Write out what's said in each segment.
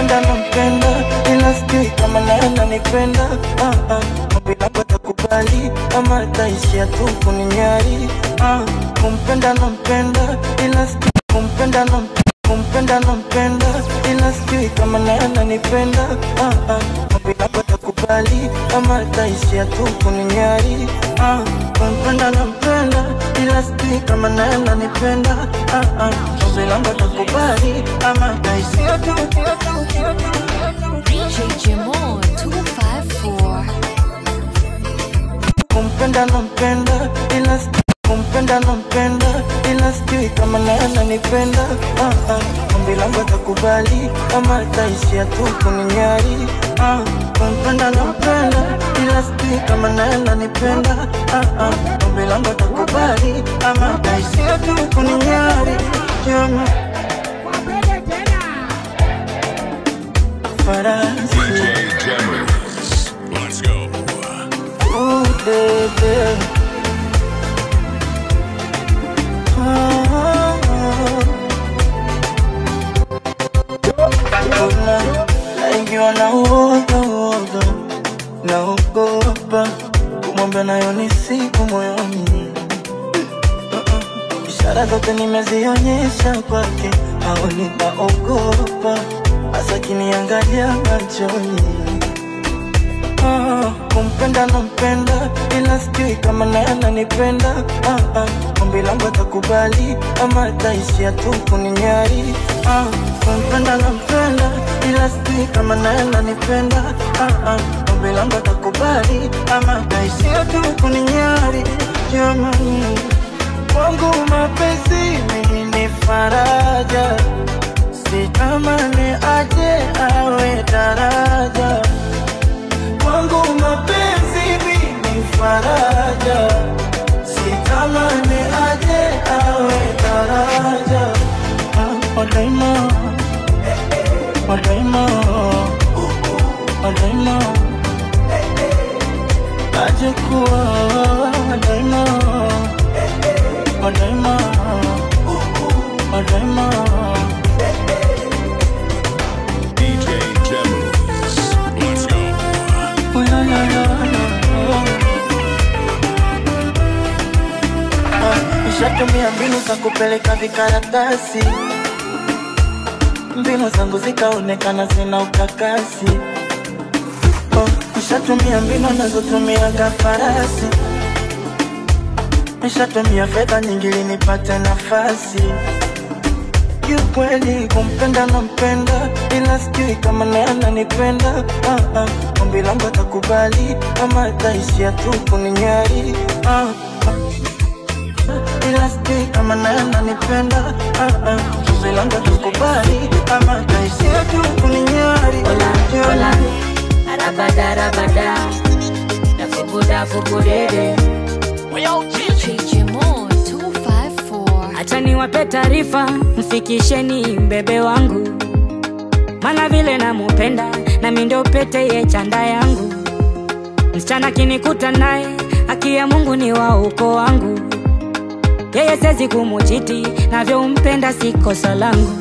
kumpenda nampenda, ila sijui kama naye ananipenda. Bila kutakubali ama ataishia tu kuninyari. Kumpenda nampenda, ila sijui kumpenda nampenda, ila sijui kama naye ananipenda. Bila kutakubali ama ataishia tu kuninyari. Kumpenda nampenda, ila sijui kama naye ananipenda. Bila kutakubali ama ataishia tu DJ Jamo 254. Kumpenda nampenda, ila kumpenda nampenda, ila sijui kama naye ananipenda. Bila kutakubali ama ataishia tu kuninyari. Kumpenda nampenda, ila sijui kama naye ananipenda. Bila kutakubali ama ataishia tu kuninyari. Farasi DJ Jamo. Let's go. Ooh, baby. Naingiwa na uoga, naogopa kumwambia nayo ni siku moyoni. Ishara zote nimezionyesha kwake, haoni naogopa, hasa kiniangalia machoni. Kumpenda nampenda, ila sijui kama naye ananipenda. Ombi langu atakubali ama ataishia tu kuninyari. Kumpenda nampenda, ila sijui kama naye ananipenda. Ombi langu atakubali ama ataishia tu kuninyari. Jamani, kwangu mapenzi ni faraja, sitamani aje awe daraja. Kwangu mapenzi ni faraja, sitamani aje awe daraja. Wadaima, wadaima, wadaima, aje kuwa wadaima, wadaima, wadaima. DJ Jamo. Let's go. Nishatumia mbinu za kupeleka vikaratasi, mbinu zangu zikaonekana zina ukakasi. Nishatumia mbinu nazotumiaga farasi, nishatumia fedha nyingi ili nipate nafasi. Kiukweli kumpenda nampenda, ila sijui kama naye ananipenda. Ombi langu atakubali ama ataishia tu kuninyari. Ila sijui kama naye ananipenda. Ombi langu atakubali ama ataishia tu kuninyari. Ola, arabada, rabada, nafubuda, fubudede. DJ Jamo 254. Acha niwape taarifa, mfikisheni mbebe wangu, mana vile namupenda na mimi ndo pete ye chanda yangu. Msichana kinikuta naye, haki ya Mungu ni wa uko wangu. Yeye siwezi kumuchiti, navyompenda si kosa langu.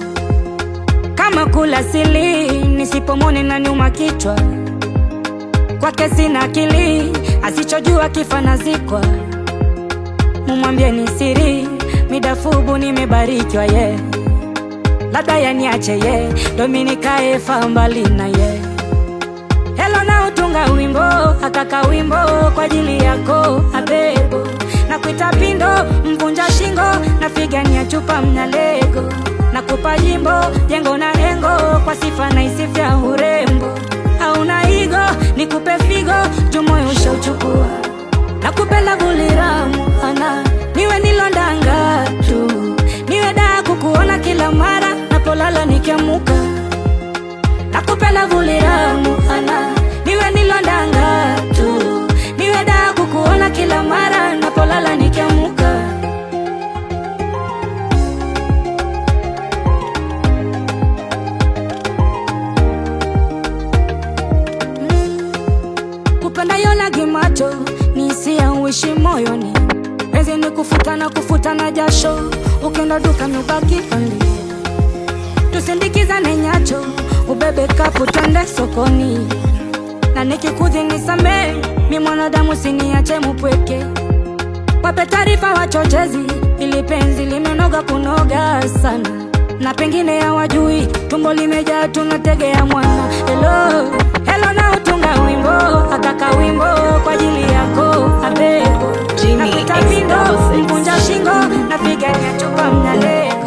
Kama kula sili, nisipomone na nyuma kichwa. Kwake sina akili, asichojua kifa nazikwa. Mumwambie ni siri, midafubu nimebarikiwa ye. Labda yaniache ye, Dominikae fa mbali na ye. Hello na utunga wimbo, akaka wimbo kwa ajili yako abebo. Na kuita pindo, mvunja shingo, na figania chupa mnalego. Na kupa jimbo, jengo na engo, kwa sifa na isifia urembo. Hauna higo, nikupe figo, jumoyo ushauchukua. Na kupela guliramu, ana, niwe nilondanga tu. Niwe daa kukuona kila mara, napolala nikiamuka. Na kupela guliramu, ana, niwe nilondanga tu. Niwe daa kukuona kila mara, napolala nikiamuka. Kupenda yona gimacho, nisia uishi moyoni. Penzi ni kufuta na jasho, ukienda duka nubaki pandi. Tusindikiza ne nyacho, ubebe kapu twende sokoni, na nikikudhi nisamehe, mi mwanadamu siniache mupweke. Wape taarifa wachochezi, ili penzi limenoga kunoga sana, na pengine hawajui tumbo limejaa tunategea mwana. Hello, hello na utunga wimbo, akaka wimbo kwa ajili yako abeko. Napita pindo, mpunja shingo, napigania chupa mnyaleko.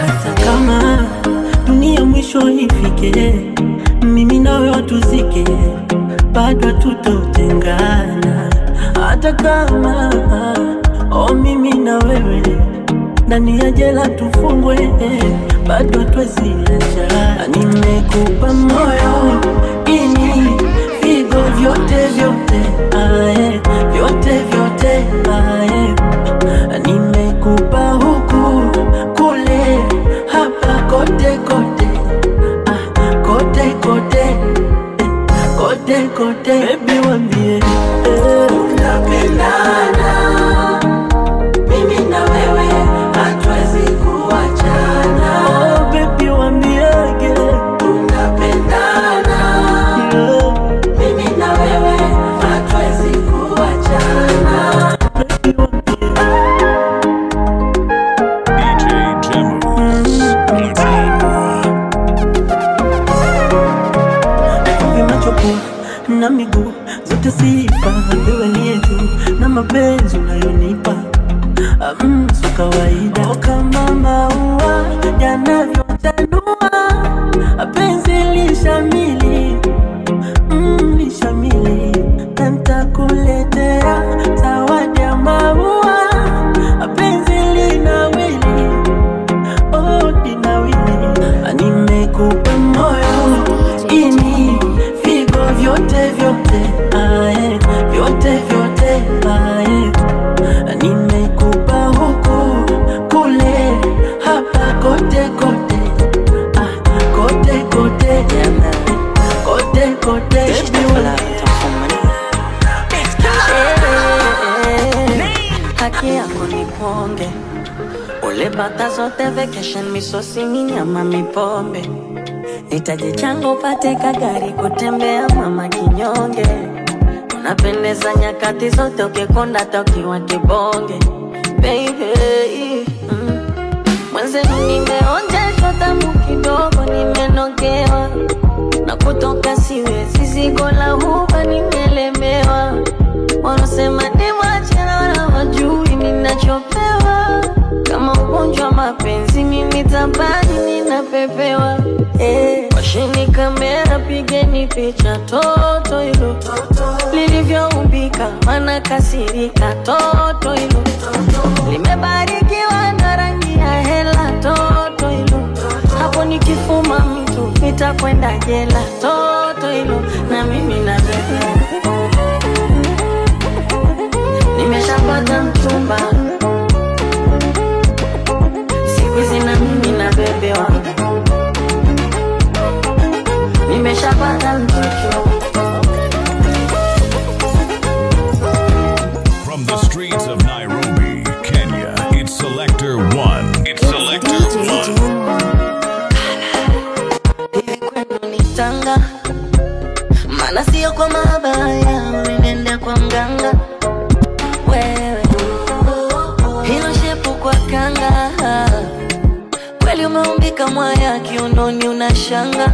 Hata kama dunia mwisho ifike, mimi nawe watuzike, bado tutotengana. Hata kama mimi na wewe ndani ya jela tufungwe, bado tuziacha. Nimekupa moyo ini vigo vyote vyote, vyote vyote, nimekupa huku kule hapa kote kote, kote kote, kote kote. Baby wambie tunapendana, mimi na wewe hatuwezi kuachana. Oh baby wambiege tunapendana, mimi na wewe hatuwezi kuachana. DJ Demos. Vimachopo na miguu zote sifa wewe ni juu, na mapenzi unayonipa so kawaida. Kama maua yanavyotanua, penzi lishamili, lishamili. Na nitakuletea zawadi ya maua, penzi linawili, linawili. Nimekupa moyo ini vigo vyote vyote, vyote vyote, nimekupa huku kule hapa kote kote, kote kote, kote kote. Haki yako ni kuonge, ule bata zote vacation, misosi minyama mipombe. Nitaji chango upate kagari kutembea mama kinyonge. Unapendeza nyakati zote ukikonda tokiwa kibonge. Baby, mwenzenu nimeonjeshwa tamu kidogo, nimenogewa. Na kutoka siwezi, zigo la huba nimelemewa. Wanasema ni wachana wala wajui ninachopewa. Kama ugonjwa mapenzi mimi tabani ninapepewa. Washini kamera pigeni picha toto hilo, lilivyoumbika mana kasirika toto hilo, limebarikiwa na rangi ya hela toto hilo. Hapo nikifuma mtu nitakwenda jela toto hilo, na mimi na bebe nimeshapata mchumba, siku hizi na mimi na bebe wangu nimeshapata mtoto. From the streets of Nairobi, Kenya, it's Selector One. It's Selector One. Hivi kwenu ni tanga, maana sio kwa mabaya, unaenda kwa mganga. Wewe hilo shepu kwa kanga, kweli umeumbika mwaya, kiunoni unashanga.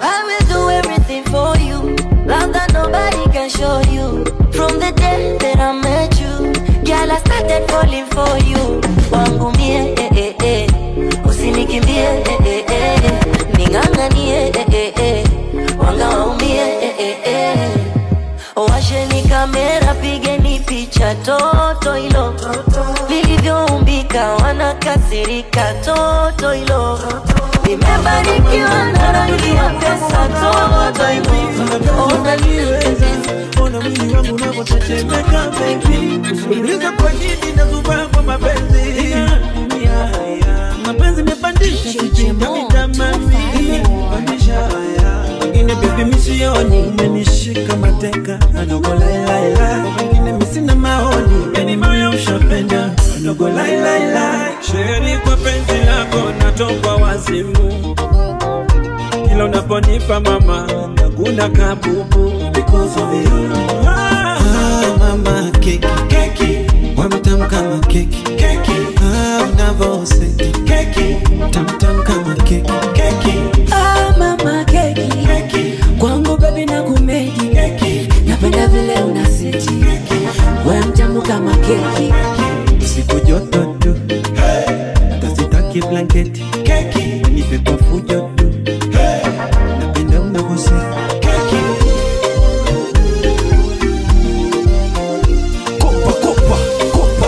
I will do everything for you, love that nobody can show you. From the day that I met you, girl, I started falling for you. Wangu mie, usinikimbie, ning'ang'anie, wanga waumie, washeni kamera pigeni picha toto hilo, lilivyoumbika wanakasirika toto hilo, limebarikiwa na rangi ya pesa toto hilo. Ona mwili wangu unavyotetemeka baby, uliza kwa nini nazubaa kwa mapenzi. Mapenzi mepandisha kijinga mitamani, pandisha haya. Wengine baby misioni, umenishika mateka, adogo lai lai lai. Wengine misina maoni, yani moyo ushapenda, adogo lai lai lai. Sheri kwa penzi lako natoka wazimu, kila unaponipa mama nakuna kabubu because of you. Mama keki keki, wamtam kama keki keki. Unavoseti keki, tam kama keki keki. Mama keki keki, kwangu baby na kumeki keki. Napenda vile unaseti keki, wewe mtamu kama keki. Siku joto tu, hata sitaki blanketi keki. Nipe kwa fujo tu, napenda unavoseti keki. Kopa kopa kopa.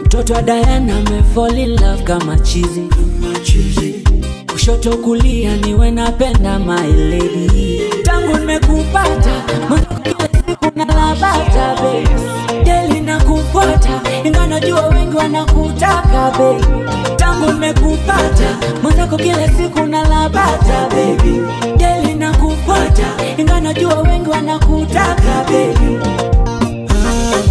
Mtoto wa Diana me fall in love kama chizi. Kushoto kulia niwe napenda my lady. Tangu nimekupata kila siku nalabata baby. Daily nakufuata ingawa najua wengi wanakutaka baby. Tangu nimekupata mwenzako kila siku nalabata baby. Daily nakufuata ingawa najua wengi wanakutaka baby.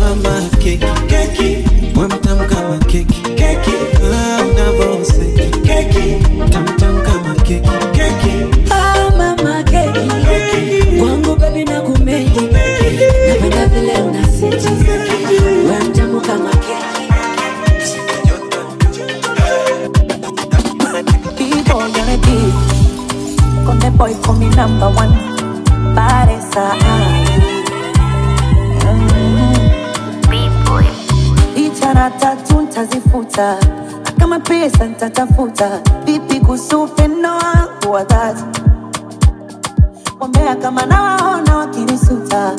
Mama keki keki, wamtam kama keki keki. Unavoseti keki, tam kama keki keki. Mama keki, kwangu baby na kumeki. Napenda vile unaseti, wewe mtamu kama keki. People gonna be Konde boy for me number one. Paresa Ichara tatu ntazifuta, na kama pesa ntatafuta. Vipi kusupe no wangu wa dhati, wambea kama nawaona wakinisuta.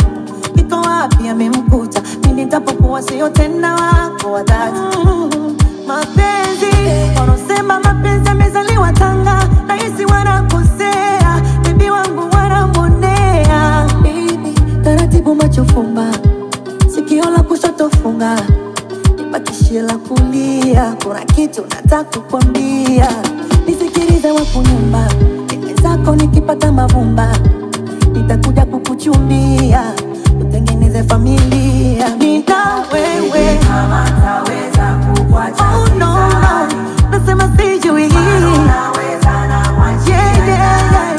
Iko wapi amemkuta, mimi nitapokuwa sio tena wako wa dhati. Mapenzi, wanaosema mapenzi amezaliwa Tanga, nahisi wanakosea, baby wangu wanamonea. Baby, taratibu macho fumba, sikio la kushoto funga, nipatishie la kulia. Kuna kitu nataka kukwambia, nisikilize wakunyumba. Dime zako nikipata mavumba, nitakuja kukuchumbia, tutengeneze familia. Nina wewe kama taweza kukuacha. Oh no, no, nasema sijui unaweza na mwache. Yeah.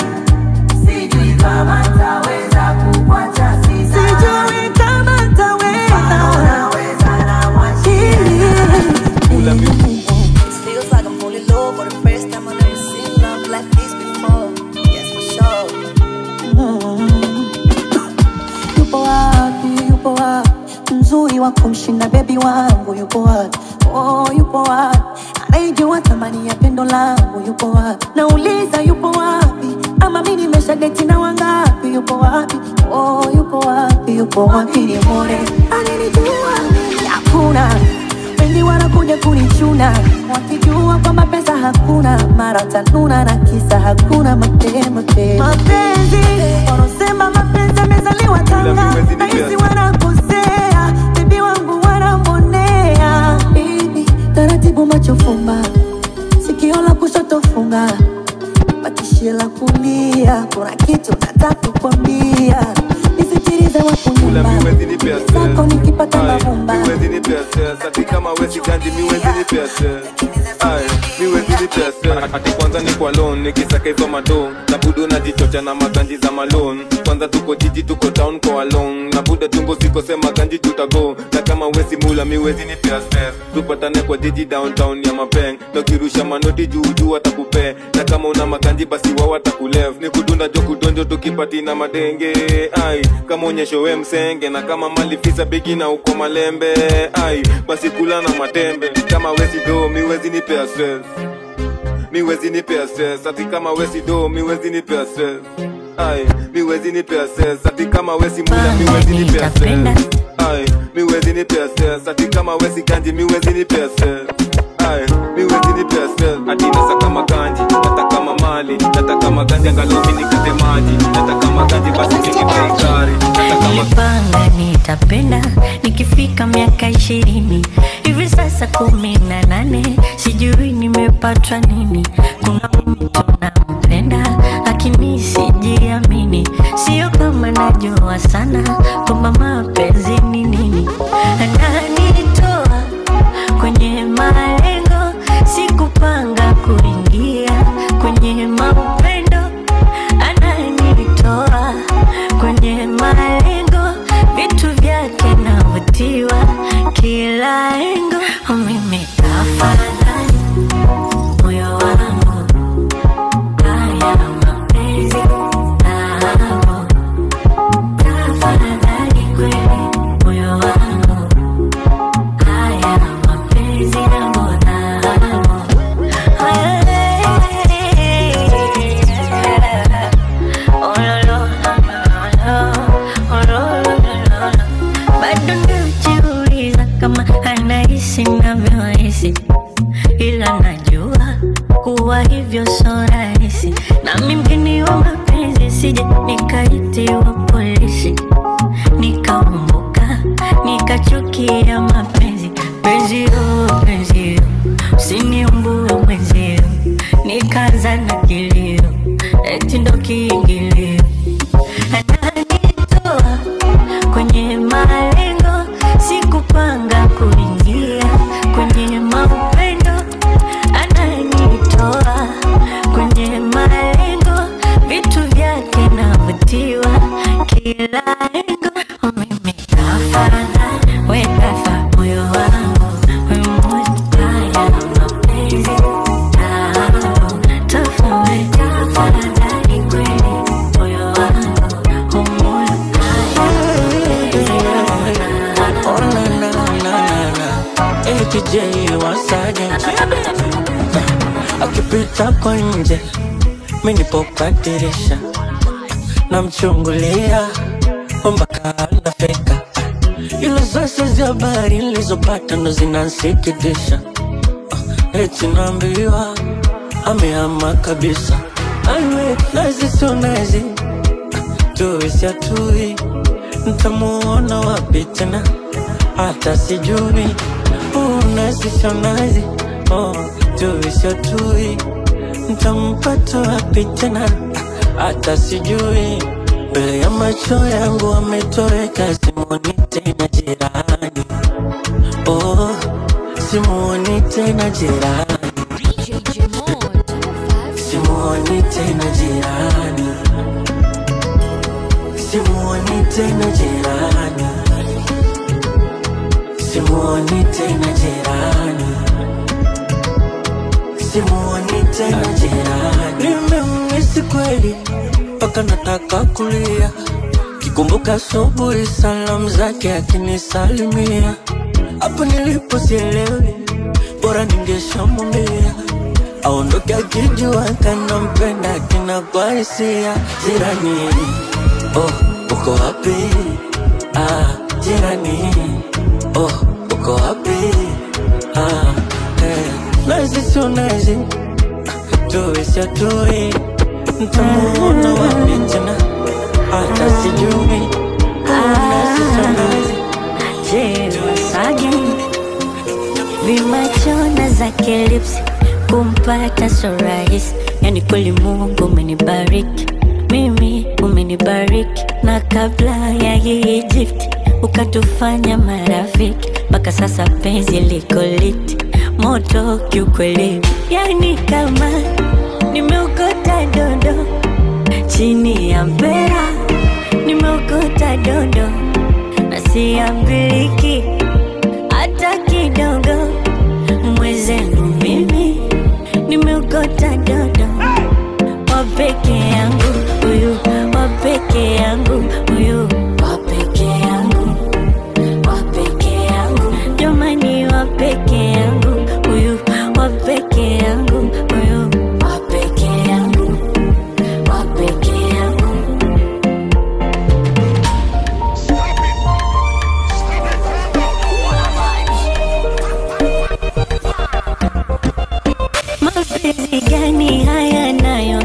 Sijui kama taweza kukuacha. Sijui kama taweza unaweza na mwache. It feels like I'm falling low for the first time. I've never seen love like this before. Yes, for sure. Yupo wapi, yupo wapi mzuri wa kumshinda baby wangu? Yupo wapi, oh yupo wapi anayejua thamani ya pendo langu? Yupo wapi, nauliza yupo wapi? Ama mimi nimeshadeti na wangapi? Yupo wapi, oh yupo wapi, yupo wapi? Ni more ananijua mimi hakuna, wengi wanakuja kunichuna wakijua kwamba pesa hakuna, mara tanuna na kisa hakuna mapenzi. Wanaosema mapenzi amezaliwa Tanga, nahisi wanakosea, baby wangu wanamonea. Baby, taratibu macho fumba, sikio la kushoto funga, nipatishie la kulia. Kuna kitu nataka kukwambia, nisikilize wakunyumba. Zako nikipata mavumba, miwezi ni pesa, ati kama wezi ganji miwezi ni pesa. Miwezi ni pesa, ati kwanza ni kwa loan, nikisaka hizo mado na budo na jichocha na maganji za malone. Kwanza tuko jiji tuko town kwa alone, na buda tungo siko sema ganji tutago. Na kama wezi mula miwezi ni pesa, tupatane kwa jiji downtown ya mapeng, na kirusha manoti juu atakupe. Na kama una maganji basi wao watakulef, ni kudunda jo kudonjo tukipati na madenge. Kama onyesho we msenge, na kama mali fisa begi na uko malembe. Basi kula na matembe, kama wezi do miwezi ni pesa. Miwezi ni pesa, ati kama wezi do miwezi ni pesa. Miwezi ni pesa, ati kama wezi mula miwezi ni pesa. Miwezi ni pesa, ati kama wezi kanji miwezi ni pesa. Miwezi ni pesa, ati nasa kama kanji, nata kama mali. mali. Nataka maganzi angalau mimi nikate maji. Nataka maganzi basi nikipe gari. Nilipanga nitapenda nikifika miaka 20. Hivi sasa 18, sijui nimepatwa nini. Kuna mtu nampenda lakini sijiamini. Sio kama najua sana kwamba mapenzi ni nini. Ananitoa kwenye malengo, sikupanga kuingia kwenye mapendo. Ananitoa kwenye malengo, vitu vyake navutiwa kila engo. Mimi tafadhali moyo wangu, haya mapenzi nao. Tafadhali kweli moyo wangu, haya mapenzi nao. Bado najiuliza kama anahisi navyohisi, ila najua kuwa hivyo so rahisi. Nami mgeni wa mapenzi, sije nikaitiwa polisi, nikaumbuka nikachukia mapenzi. Penzio, usiniumbue mwenzio, nikaanza na kilio, eti ndo kiingilio. Ananitoa kwenye malengo, sikupanga kuingia kwenye mapendo. Ananitoa kwenye malengo, vitu vyake navutiwa kila engo. Mimi tafadhali, we tafa moyo wangu, we haya mapenzi nao. Tafadhali kweli moyo wangu, moyo ATJ wasaje akipita kwa nje, mimi nipo kwa dirisha namchungulia mpaka anafika. Ila sasa za habari nilizopata ndo zinansikitisha. Eti naambiwa amehama kabisa. Anwe nazi sio nazi, tuwe si atui, nitamuona wapi tena hata sijui. Nazi sio nazi, tuwe si atui, nitampata wapi tena hata sijui. Mbele ya macho yangu ametoweka, simuoni tena jirani. Simuoni tena jirani, simuoni tena jirani, simuoni tena jirani, simuoni tena jirani, simuoni tena jirani. Nimemisi kweli mpaka nataka kulia, kikumbuka asubuhi salamu zake akinisalimia. Hapo nilipo sielewi, bora ningeshamwambia aondoke akijua kanampenda kina kwa hisia. Jirani, uko wapi? Jirani, uko wapi? Nazi sio nazi, tuwe si atui, nitamuona wapi tena hata sijui. Nazi sio nazi, Wasage vimachona zake lips, kumpata so rahisi. Yani kweli Mungu umenibariki, mimi umenibariki. Na kabla ya hii gift ukatufanya marafiki, mpaka sasa penzi liko lit moto kiukweli. Yani kama nimeokota dondo chini ya mpera, nimeokota dondo na siambiliki hata kidogo. Mwezenu mimi nimeokota dodo, wapeke yangu huyu, wapeke yangu huyu, wapeke yangu, wapeke yangu. Jamani, wapeke yangu huyu, wapeke yangu huyu, wapeke yangu, wapeke yangu. Mapenzi gani haya nayo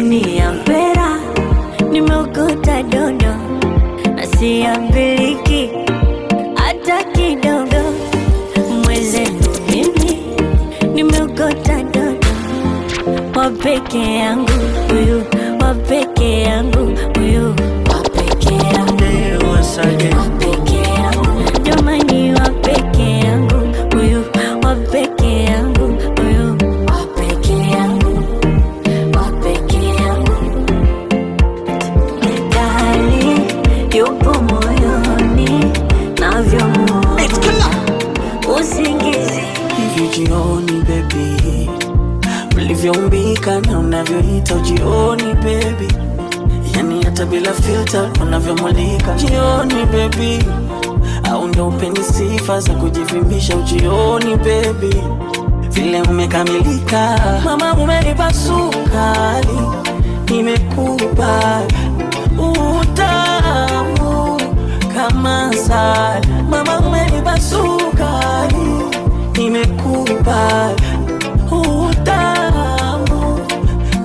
Sioni ya mpera, nimeokota dodo na siambiliki hata kidogo. Mwezenu mimi nimeokota dodo, wapeke yangu huyu, wapeke yangu huyu, wapeke yangu, wapeke yangu, jamani wapeke yangu huyu, wapeke yangu huyu, wapeke yangu, wapeke yangu. Dali yupo moyoni navyomuona usingizi. Hivi jioni baby, ulivyoumbika na unavyoita ujioni baby, yani hata bila filter unavyomulika jioni baby, au ndo upeni sifa za kujivimbisha ujioni baby, vile umekamilika mama, umenipa sukari, nimekupa utamu kama asali mama, umenipa sukari, nimekupa utamu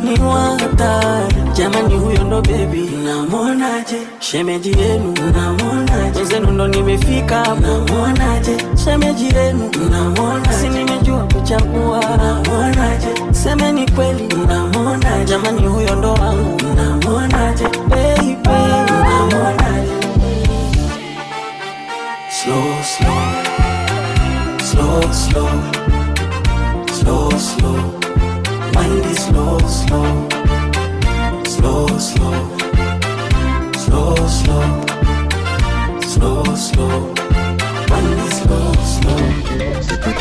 ni watari. Jamani huyo ndo baby, namonaje shemeji yenu, namonaje wenzenu ndo nimefika, namonaje shemeji yenu, namonaje si nimejua kuchagua, namonaje semeni kweli, namonaje jamani huyo ndo wangu, namonaje baby, namonaje. Slow, slow, slow, slow, slow, slow, mind is slow, slow, slow, slow, slow, slow, slow, slow, mind is slow, slow.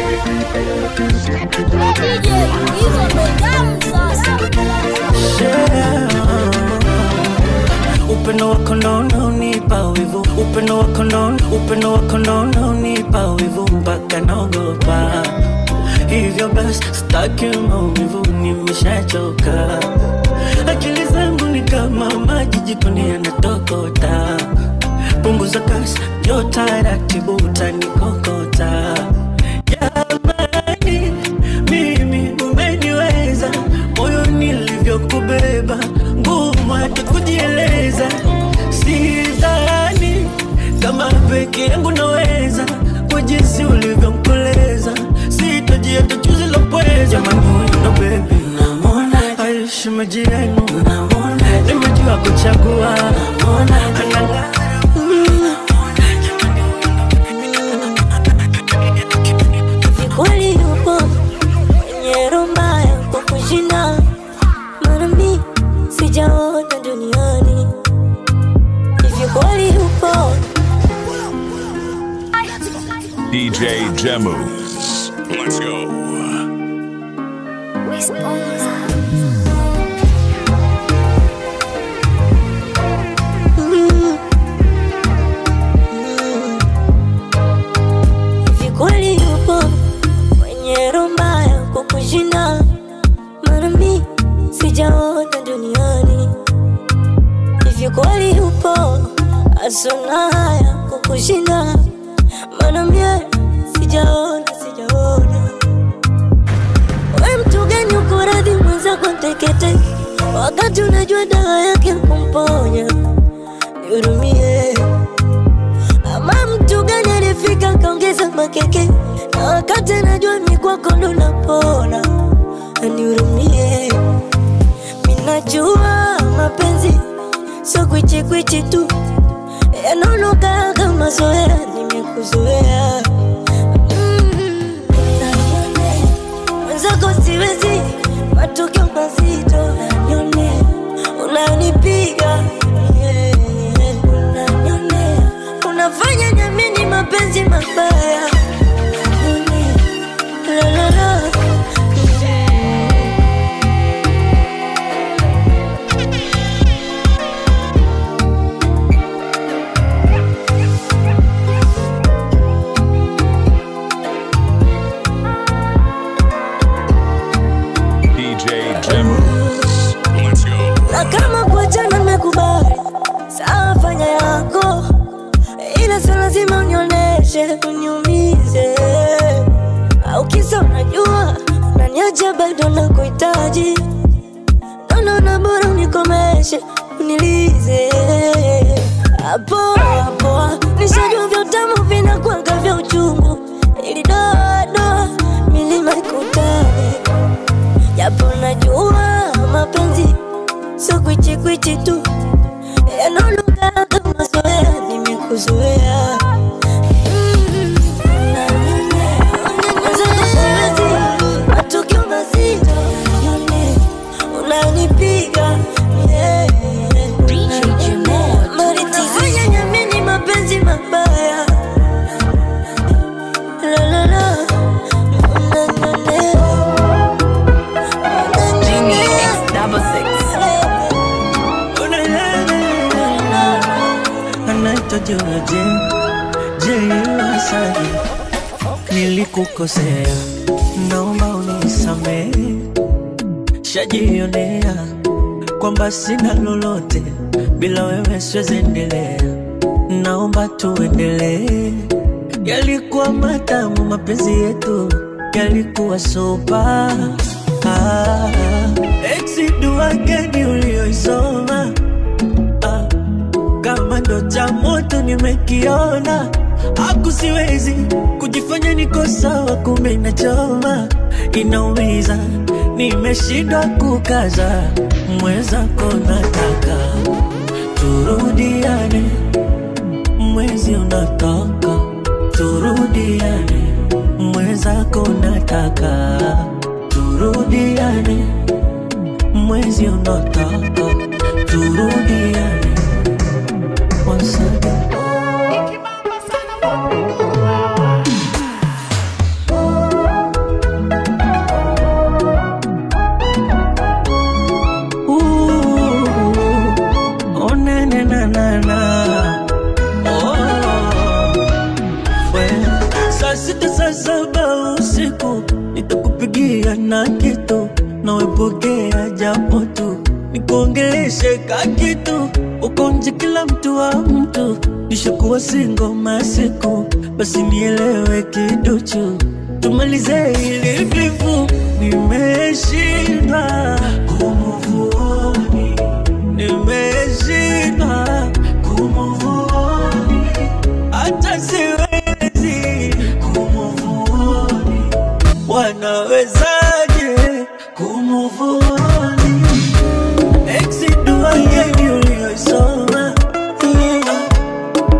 Upendo wako ndo unanipa wivu, upendo wako ndo unanipa wivu mpaka naogopa. Hivyo basi sitaki maumivu, nimeshachoka. Akili zangu ni kama maji jikoni yanatokota. Punguza kasi, njoo taratibu utanikokota. Jamani, mimi umeniweza, moyo nilivyokubeba ngumu hata kujieleza. Sidhani kama peke yangu naweza, kwa jinsi ulivyomkoleza sitaji hata chuzi la pweza. Jamani huyu ndo baby, namonaje aishi majirani, namonaje nimejua kuchagua, namonaje kweli yupo mwenye roho mbaya kwa kushinda, maana mimi sijaona duniani. Hivi kweli yupo DJ Jemu. Let's go. hivi kweli yupo mwenye roho mbaya kwa kushinda, maana mimi sijaona duniani. Hivi kweli yupo asona haya kwa kushinda, maana mimi sijaona. We mtu gani uko radhi mwenzako tekete, wakati unajua dawa yake kumponya? Nihurumie. Ama mtu gani alifika kaongeza makeke, na wakati najua mimi kwako ndo napona? Nihurumie. Mimi najua mapenzi sio kwichi tu, yanaonoka kama zoea, nimekuzoea. Mwenzako siwezi, matokeo mazito unanipiga, unafanya niamini mapenzi mabaya. La la la. Na kama kuachana nimekubali, sawa fanya yako, ila sio lazima unioneshe uniumize. Au kisa unajua unaniacha bado nakuhitaji, naona bora nionyeshe, unilize. Hapo hapo nishajua vya utamu vinakuanga vya uchungu. Ili dodo milima ikutane. Japo najua mapenzi sio kwichi kwichi tu, yanoluka kama zoea, nimekuzoea. Matukio mazito unanipiga, maritizanya nyamini mapenzi mabaya. La la la, Genie X66. Anaitwa Wasagi, nilikukosea, naomba unisamehe. Shajionea kwamba sina lolote, bila wewe siwezi endelea. Naomba tuendelee. Yalikuwa matamu mapenzi yetu, yalikuwa sopa. Exidu wageni ulioisoma, kama ndo cha moto nimekiona. Aku siwezi kujifanya niko sawa, kumbe inachoma, inaumiza. Nimeshindwa kukaza, mwenzako nataka turudiane. Mwezi unataka turudiane, mwenzako nataka turudiane. Mwezi unataka turudiane. Once again. Oh na na na na na. Oh, well, saa sita saa saba usiku nitakupigia na kitu, nawe pokea japo tu, nikuongeleshe kakitu. Uko nje kila mtu wa mtu, nishakuwa single masiku, basi nielewe kiduchu, tumalize hili bifu. Nimeshindwa kumuvuoni, nimeshindwa kumuvuoni, hata siwezi kumuvuoni. Wanawezaje kumuvuoni? Exidu wageni ulioisoma,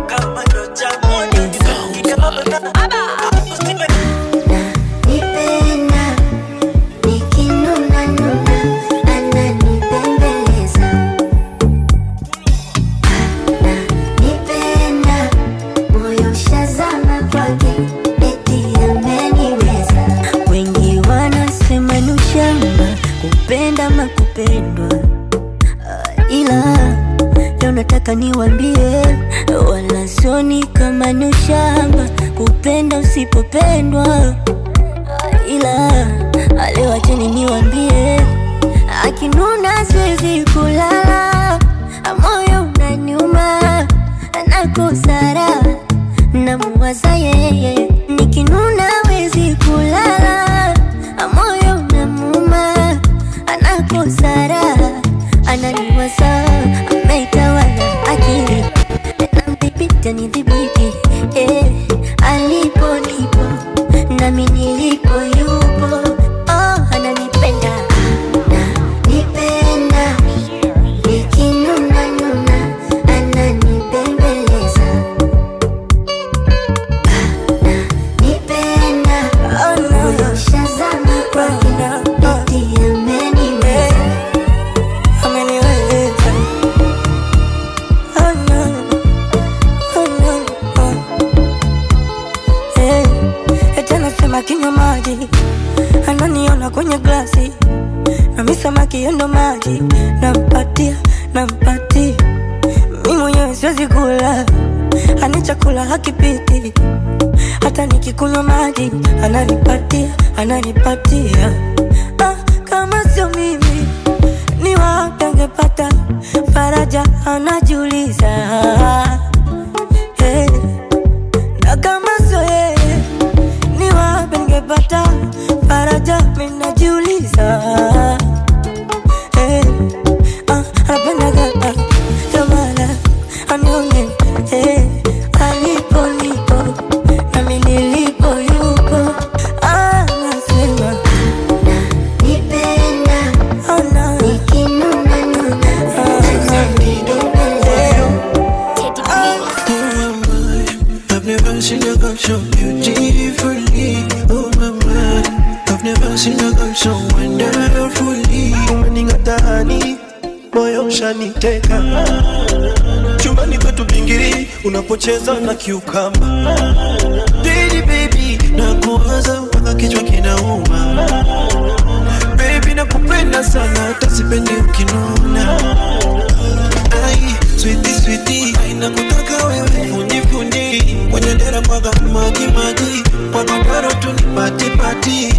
kama ndo cha moja nipenda, nikinuna nuna, ananipembeleza. Nipenda, moyo shazama kwake, eti ameniweza. Wengi wanasema ni ushamba, kupenda makupendwa, ila leo nataka niwaambie, wala sioni kama ni ushamba kupenda usipopendwa. Ila leo acheni niwaambie, akinuna siwezi kulala, moyo unaniuma, nakosara, namuwaza yeye. Nikinuna wezi kulala, moyo unamuuma, nakosara, ananiwaza, ameitawala akili, namdhibiti nidhibiti, alipo nipo, nami nilipo yupo. Oh, ananipenda, nipenda, nikinuna nuna, ananipembeleza. Nipenda, moyo shazama kwake, eti ameniweza. Ameniweza. Oh no, oh no, oh. Hey, eti anasema kinywa maji, ananiona kwenye glasi, nami samaki endo maji, nampatia, nampatia. Mimi mwenyewe siwezi kula, ani chakula hakipiti, hata nikikunywa maji ananipatia, ananipatia. Kama sio mimi ni wapi angepata faraja, anajiuliza. Hey, na kama sio yeye ni wapi ningepata faraja, mimi najiuliza. Hey, anapenda unaniteka. Chumbani kwetu bingiri unapocheza na kiukamba. Baby baby nakuwaza mpaka kichwa kinauma. Baby nakupenda sana hata sipendi ukinuna. Ai sweetie sweetie nakutaka wewe fundi fundi kwenye dera mwaga maji maji kwa godoro tu ni pati pati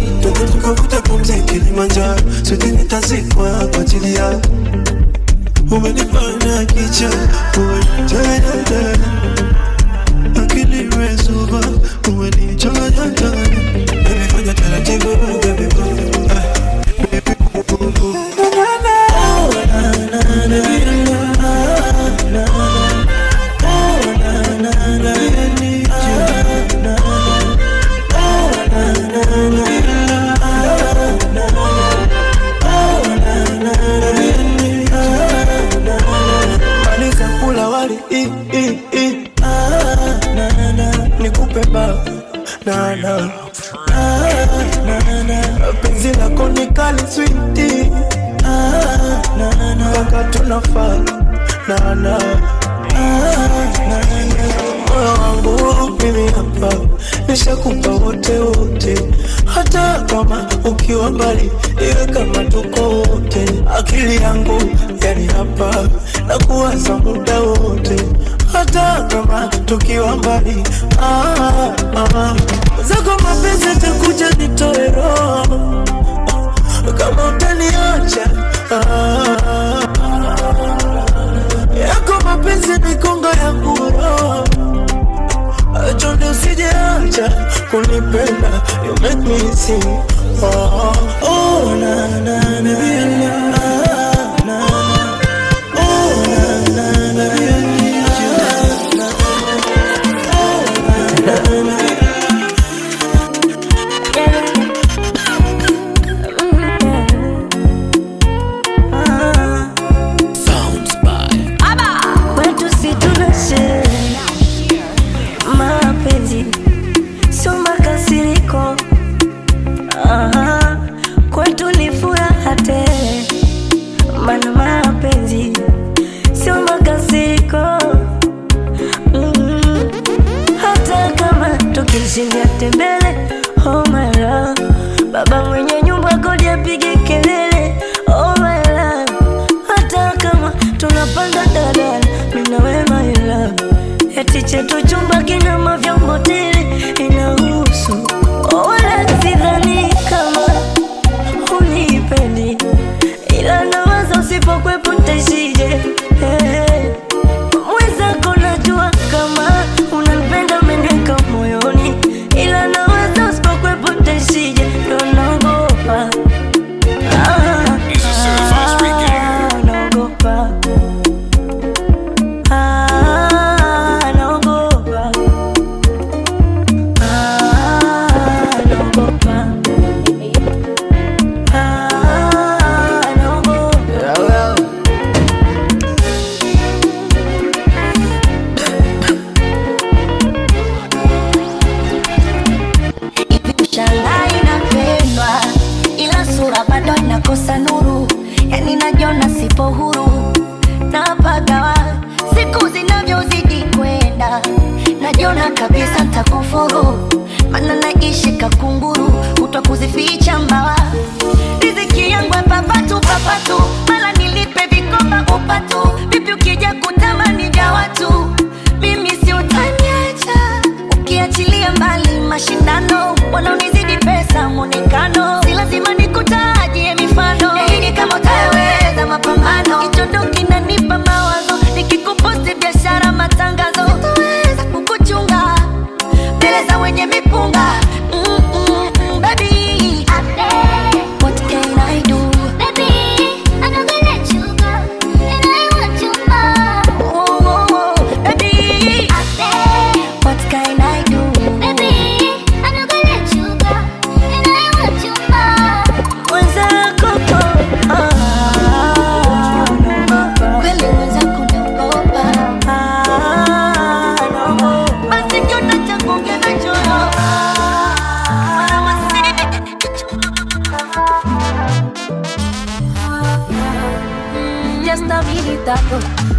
tukavuta pumzi Kilimanjaro sweetie nitazikwa kwa ajili yako. Umenifanya kicha umenijaya akili imezuba umenijaya baby fanya taratibu baby penzi lako ni kali sweetie mpaka tunafaa moyo wangu mimi hapa nishakupa wote wote, hata kama ukiwa mbali iwe kama tuko wote. Akili yangu yani hapa na kuwaza muda wote, hata kama tukiwa mbali. Zako mapenzi takuja nitoe roho kama utaniacha. Yako mapenzi ni konga yangu roho, chonde usijeacha kunipenda. You make me sing oh na na na na oh na na na tembele, oh my love. Baba mwenye nyumba kodi apige kelele, oh my love. Hata kama tunapanda dadala, mimi na wewe my love. Eti chetu chumba kina mavyombo tele, inahusu wala sidhani kama unipendi, ila nawaza usipokwepo ntaishije. Mwenzako najua kama unanipenda umeneka moyoni, ila nawaza usipokwepo ntaishije. Ndo naogopa kosa nuru, yani najiona sipo huru, napagawa siku zinavyozidi kwenda, najiona kabisa nitakufuru, maana naishi kakunguru, utakuzificha mbawa. Riziki yangu papatu papatu, mala nilipe vikoba upatu, vipi ukija kutamani vya watu, mimi si utaniacha. Ukiachilia mbali mashindano, wanaonizidi pesa mwonekano, si lazima nikutajie mifano. Nahidi kama utaweza mapambano, kichondo kinanipa mawazo, nikikuposti biashara matangazo, sitaweza kukuchunga mbele za wenye mipunga. Baby, what can I do? Baby, I'm not gonna let you go, and I want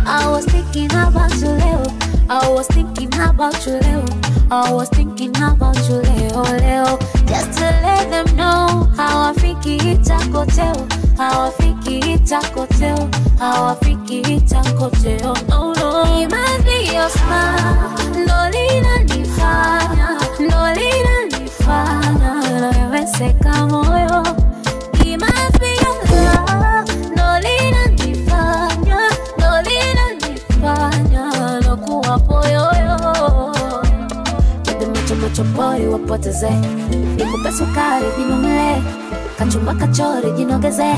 I was thinking about you, Leo. I was thinking about you, Leo. I was thinking about you, Leo, Leo. Just to let them know how I think it's a hotel. How I think it's a hotel. How I think it's a hotel. No, no. It must be your smile. No linanifanya, no linanifanya. Nimeseka moyo. It must be your love. No linanifanya, no linanifanya. Lokuwa poyoyo. Bebe macho pori wapoteze. Nikupe sukari jinumle. Kachumba kachori jinogeze.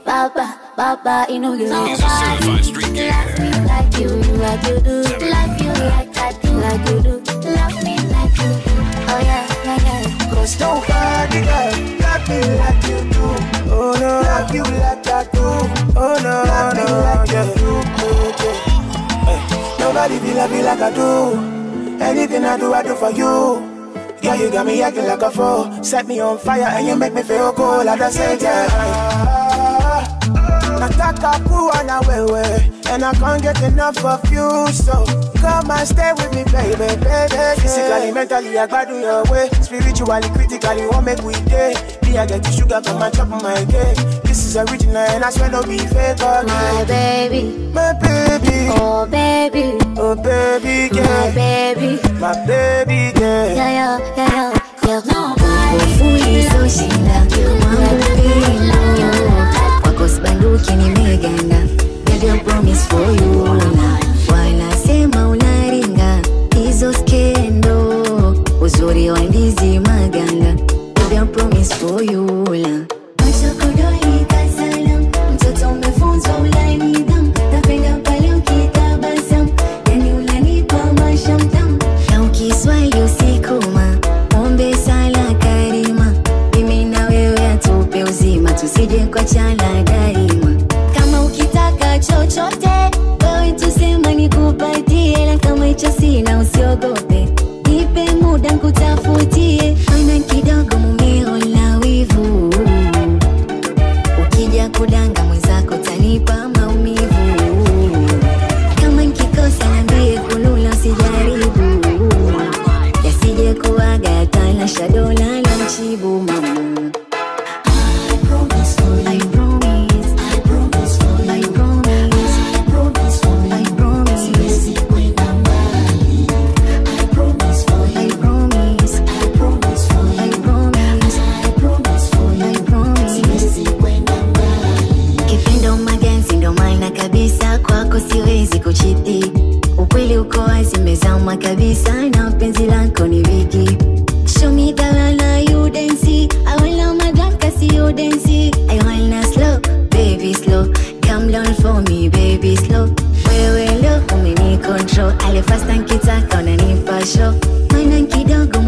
Baba, baba, inogeze. He's a certified street king. Love me like you do. Love you like I do. Like you do. Love me like you do. Oh yeah, yeah, yeah. 'Cause nobody got love me like you do. Oh no, love you like I do. Oh no, love me like you do. Hey, nobody feel love you like I do. Anything I do for you. Yeah, you got me acting like a fool. Set me on fire and you make me feel cool. Like I said, nataka kuwa na wewe, and I can't get enough of you. So come and stay with me, baby, baby. Physically, mentally, I got your way. Spiritually, critically, what make we day? Me, I get the sugar from my top of my cake. This is original, and I swear no be fake. Okay. My baby, my baby, oh baby, oh baby, girl. My baby, my baby, girl. Yeah, yeah, yeah, yeah. Ufulisoshinda wangu pilo wako sibanduki nimeganda. Baby, I promise for you. Wanasema unaringa hizo skendo, uzuri wa ndizi maganda. Baby, I promise for you. Mashokodoi kasalam, mtoto umefunzwa ulanidham. Napenda pale ukitabasam, yani unanipa mashamtam. Na ukiswali usikuma ombe sala karima, mimi na wewe atupe uzima, tusije kwa chala daima. Kama ukitaka chochote wewe tusema nikupatie, la kama hicho sina usiogope, nipe muda nikutafutie. Maana kidogo mumeona wivu, ukija kudanga mwenzako tanipa maumivu. Kama nikikosa niambie kulula usijaribu, yasije kuaga tala shadola la mchibu mama. I promise for you. I promise. I promise for you. I promise. I promise for you. I promise. Siwezi kwenda mbali. I promise for you. I promise. I promise for you. I promise. I promise for you. I promise. Siwezi kwenda mbali. Kipendo magenzi ndo maana kabisa kwako siwezi kuchiti. Ukweli uko wazi mezama kabisa na penzi lako ni wiki. Show me the way you dance. I wanna my drunk cause you dance. I wanna slow, baby slow. Come down for me, baby slow. Wewe lo umeni control. Ale fast and kitaka unanipa show. Maana kidogo